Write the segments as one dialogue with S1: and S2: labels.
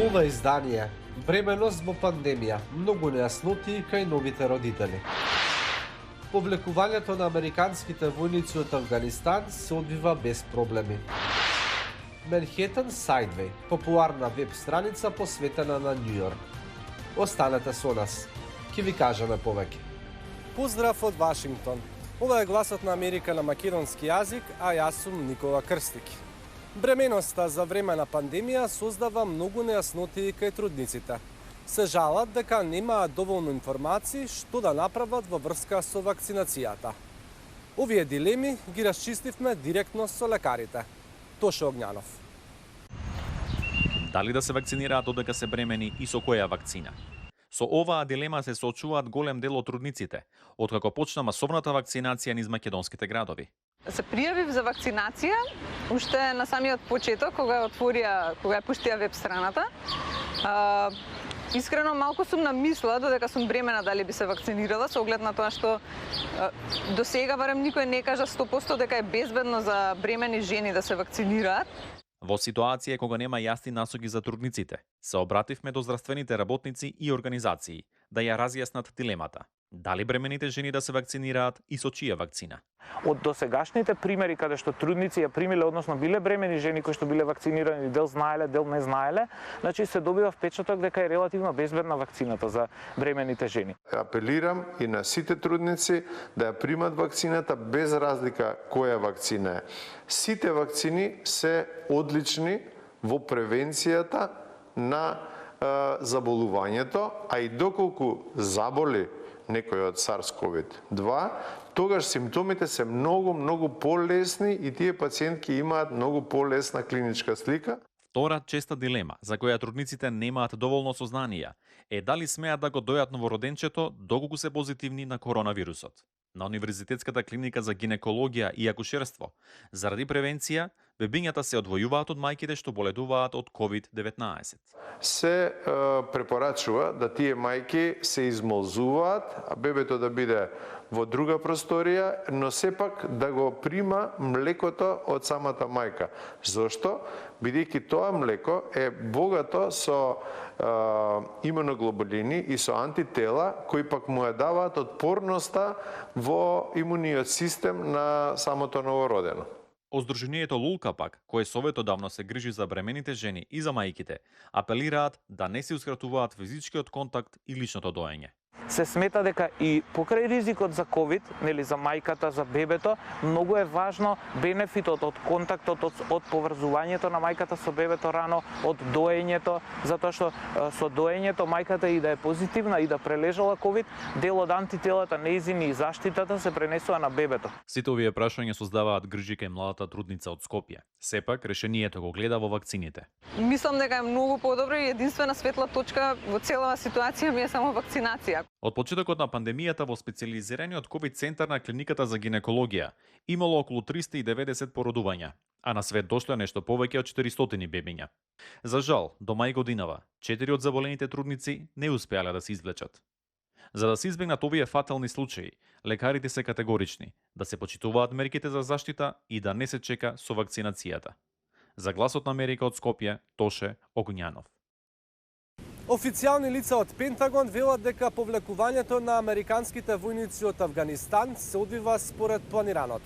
S1: Ова издание бременост во пандемија, многу нејаснотии кај новите родители. Повлекувањето на американските војници од Афганистан се одвива без проблеми. Манхетен Сайдвеј, популарна веб страница посветена на Њу Јорк. Останете со нас, ќе ви кажеме повеќе.
S2: Поздрав од Вашингтон. Ова е гласот на Америка на македонски јазик, а јас сум Никола Крстик. Бременоста за време на пандемија создава многу нејаснотии кај трудниците. Се жалат дека немаат доволно информации што да направат во врска со вакцинацијата. Овие дилеми ги расчистивме директно со лекарите. Тоше Огњанов.
S3: Дали да се вакцинираат додека се бремени и со која вакцина? Со оваа дилема се соочуваат голем дел од трудниците, откако почна масовната вакцинација низ македонските градови.
S4: Се пријавив за вакцинација уште на самиот почеток, кога ја пуштија веб страната. Искрено малку сум намисла додека сум бремена дали би се вакцинирала, со оглед на тоа што до сега барем никој не кажа 100% дека е безбедно за бремени жени да се вакцинираат.
S3: Во ситуација кога нема јасни насоки за трудниците, се обративме до здравствените работници и организации да ја разјаснат дилемата. Дали бремените жени да се вакцинираат и со чија вакцина?
S5: Од досегашните примери каде што трудници ја примиле, односно биле бремени жени кои што биле вакцинирани, дел знаеле, дел не знаеле, значи се добива впечаток дека е релативно безбедна вакцината за бремените жени.
S6: Апелирам и на сите трудници да ја примат вакцината без разлика која вакцина е. Сите вакцини се одлични во превенцијата на заболувањето, а и доколку заболи некој од SARS-CoV-2, тогаш симптомите се многу полесни и тие пациентки имаат многу полесна клиничка слика.
S3: Втора честа дилема, за која трудниците немаат доволно сознанија, е дали смеат да го дојат новороденчето доколку се позитивни на коронавирусот. На Универзитетската клиника за гинекологија и акушерство, заради превенција, бебињата се одвојуваат од мајките што боледуваат од COVID-19.
S6: Се препорачува да тие мајки се измолзуваат, а бебето да биде во друга просторија, но сепак да го прима млекото од самата мајка. Зошто? Бидејќи тоа млеко е богато со имуноглобулини и со антитела кои пак му ја даваат отпорноста во имуниот систем на самото новородено.
S3: Оздруженијето Лулка пак, кое советодавно се грижи за бремените жени и за мајките, апелираат да не се ускратуваат физичкиот контакт и личното доење.
S5: Се смета дека и покрај ризикот за ковид, нели за мајката, за бебето, многу е важно бенефитот од контактот, од поврзувањето на мајката со бебето рано, од доењето, затоа што со доењето мајката и да е позитивна и да прележала ковид, дел од антителата нејзини и заштитата се пренесува на бебето.
S3: Сите овие прашања создаваат грижи кај младата трудница од Скопје. Сепак решението го гледа во вакцините.
S4: Мислам дека е многу подобро и единствена светла точка во целава ситуација ми е само вакцинација.
S3: Од почетокот на пандемијата во специјализираниот ковид центар на клиниката за гинекологија имало околу 390 породувања, а на свет дошле нешто повеќе од 400 бебиња. За жал, до мај годинава, 4 од заболените трудници не успеале да се извлечат. За да се избегнат овие фатални случаи, лекарите се категорични да се почитуваат мерките за заштита и да не се чека со вакцинацијата. За гласот на Америка од Скопје, Тоше Огњанов.
S2: Официјални лица од Пентагон велат дека повлекувањето на американските војници од Афганистан се одвива според планираното.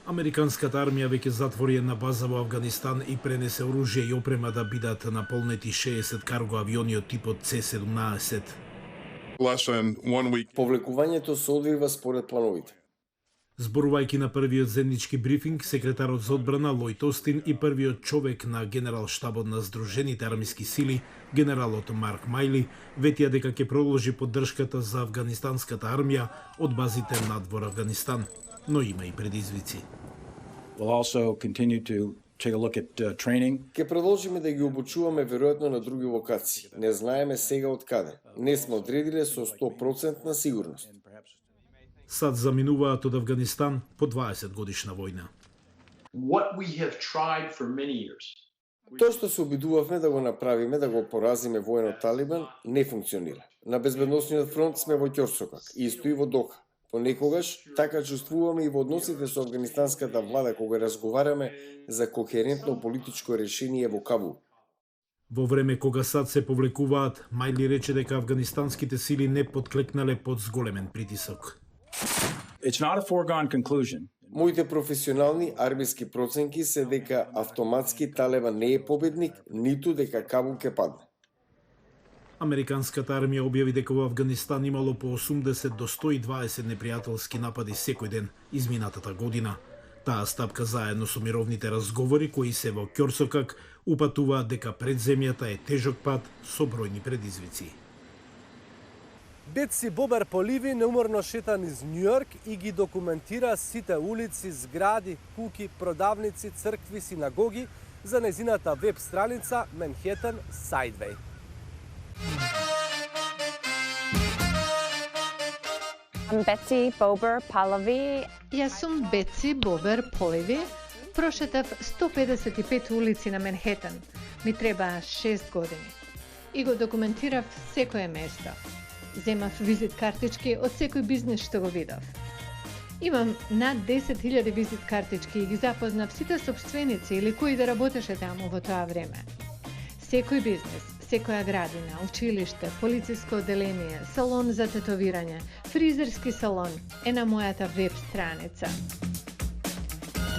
S7: Американската армија веќе затвори една база во Афганистан и пренесе оружје и опрема да бидат наполнети 60 карго авиони од типот C-17.
S8: Повлекувањето се одвива според плановите.
S7: Зборувајќи на првиот заеднички брифинг, секретарот за одбрана Лојд Остин и првиот човек на генерал штабот на Сдружените армиски сили, генералот Марк Мајли, ветија дека ќе продолжи поддршката за афганистанската армија од базите надвор Афганистан, но има и предизвици.
S8: Ќе продолжиме да ги обучуваме веројатно на други локации. Не знаеме сега од каде. Не сме одредиле со 100% сигурност.
S7: САД заминуваат од Афганистан по 20 годишна војна.
S8: Тоа што се обидувавме да го направиме, да го поразиме воено Талибан, не функционира. На безбедносниот фронт сме во ќорсокак, исто и во Доха. Понекогаш така чувствуваме и во односите со афганистанската влада кога разговараме за кохерентно политичко решение во Кабул.
S7: Во време кога САД се повлекуваат, Мајли рече дека афганистанските сили не подклекнале под зголемен притисок.
S9: It's not a foregone conclusion.
S8: Моите професионални армиски проценки се дека автоматски Талебан не е победник, ниту дека Кабул ќе падне.
S7: Американската армија објави дека во Афганистан имало по 80 до 120 непријателски напади секој ден изминатата година. Таа стапка заедно со мировните разговори кои се во ќорсокак упатуваат дека пред земјата е тежок пат со бројни предизвици.
S2: Бетси Бобер Поливи неуморно шета низ Њујорк и ги документира сите улици, згради, куки, продавници, цркви, синагоги за незината веб страница Manhattan Sideway.
S10: I'm Betsy Bober Pahlavi.
S11: Јас сум Бетси Бобер Поливи. Прошетав 155 улици на Манхетан. Ми требаа 6 години. И го документирав секое место. Земав визит картички од секој бизнес што го видов. Имам над 10.000 визит картички и ги запознав сите собственици или кои да работеше таму во тоа време. Секој бизнес, секоја градина, училиште, полициско одделение, салон за тетовирање, фризерски салон е на мојата веб страница.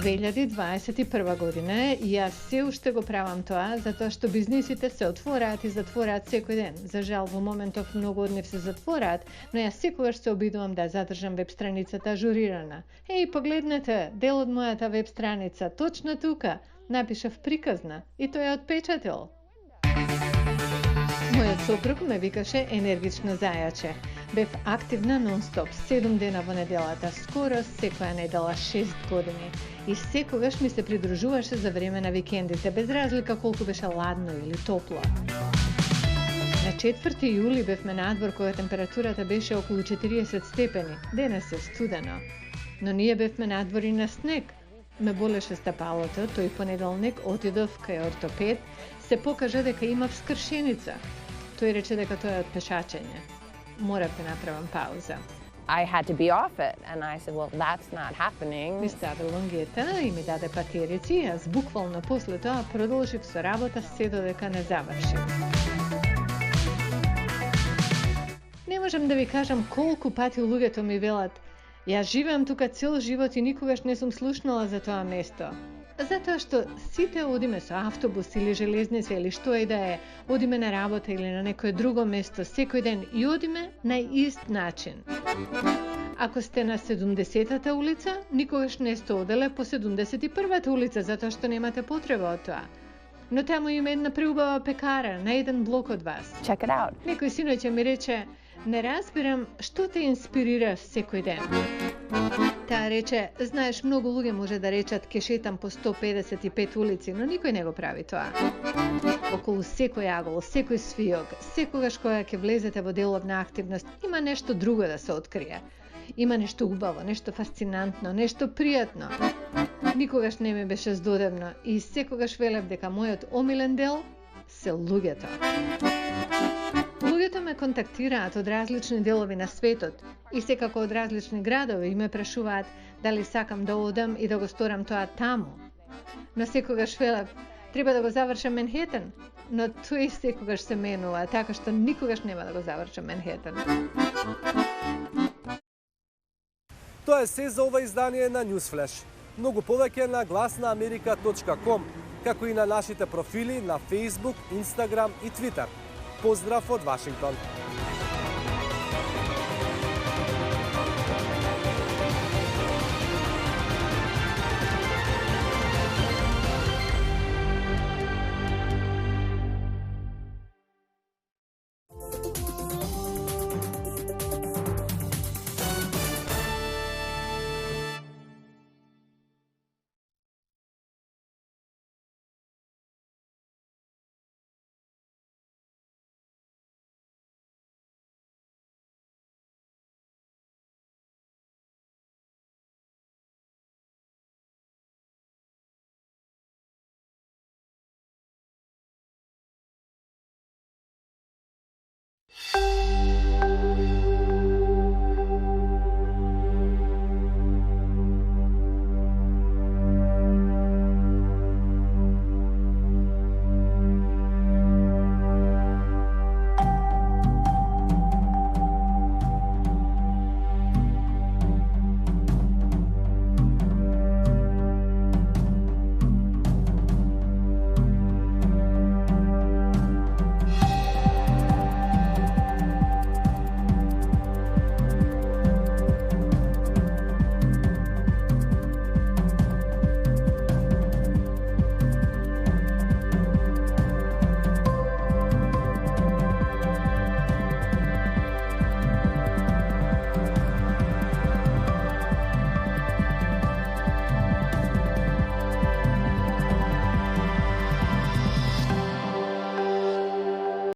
S11: 2021 година е и јас се уште го правам тоа, затоа што бизнисите се отвораат и затвораат секој ден. За жал, во моментов многу од нив се затвораат, но јас секогаш се обидувам да задржам веб страницата ажурирана. Еј, погледнете, дел од мојата веб страница, точно тука, напишав приказна и тој ја отпечатил. Мојот сопруг ме викаше енергично зајаче. Бев активна нон-стоп, 7 дена во неделата, скоро секоја недела 6 години. И секогаш ми се придружуваше за време на викендите, без разлика колку беше ладно или топло. На 4 јули бевме надвор кога температурата беше околу 40 степени. Денес е студено. Но ние бевме надвор и на снег. Ме болеше стапалото, тој понеделник отидов кај ортопед, се покажа дека имав скршеница. Тој рече дека тоа е од пешачење. Морав да направам пауза.
S10: I had to be off it, and I said, well, that's not happening.
S11: Ми стави лонгета и ми даде патерици, и јас буквално после тоа продолжив со работа се додека не завршив. Не можам да ви кажам колку пати луѓето ми велат: јас живеам тука цел живот и никогаш не сум слушнала за тоа место. Затоа што сите одиме со автобус или железница или што и да е, одиме на работа или на некое друго место секој ден и одиме на ист начин. Ако сте на 70-та улица, никогаш не сте оделе по 71-та улица, затоа што немате потреба од тоа. Но таму има една преубава пекара на еден блок од вас.
S10: Check it out.
S11: Некој синоќ ми рече: не разбирам што те инспирира секој ден. Таа рече: знаеш, многу луѓе може да речат ке шетам по 155 улици, но никој не го прави тоа. Околу секој агол, секој свиок, секогаш кога ќе влезете во деловна активност, има нешто друго да се открие. Има нешто убаво, нешто фасцинантно, нешто пријатно. Никогаш не ми беше здодевно и секогаш велев дека мојот омилен дел се луѓето. Луѓето ме контактираат од различни делови на светот и секако од различни градови и ме прашуваат дали сакам да одам и да го сторам тоа таму. Но секогаш велев, треба да го завршам Манхетан, но тој секогаш се менува, така што никогаш нема да го завршам Манхетан.
S2: Тоа е се за ова издание на Newsflash. Многу повеќе на glasnaamerika.com, како и на нашите профили на Facebook, Instagram и Twitter. Поздрав од Вашингтон!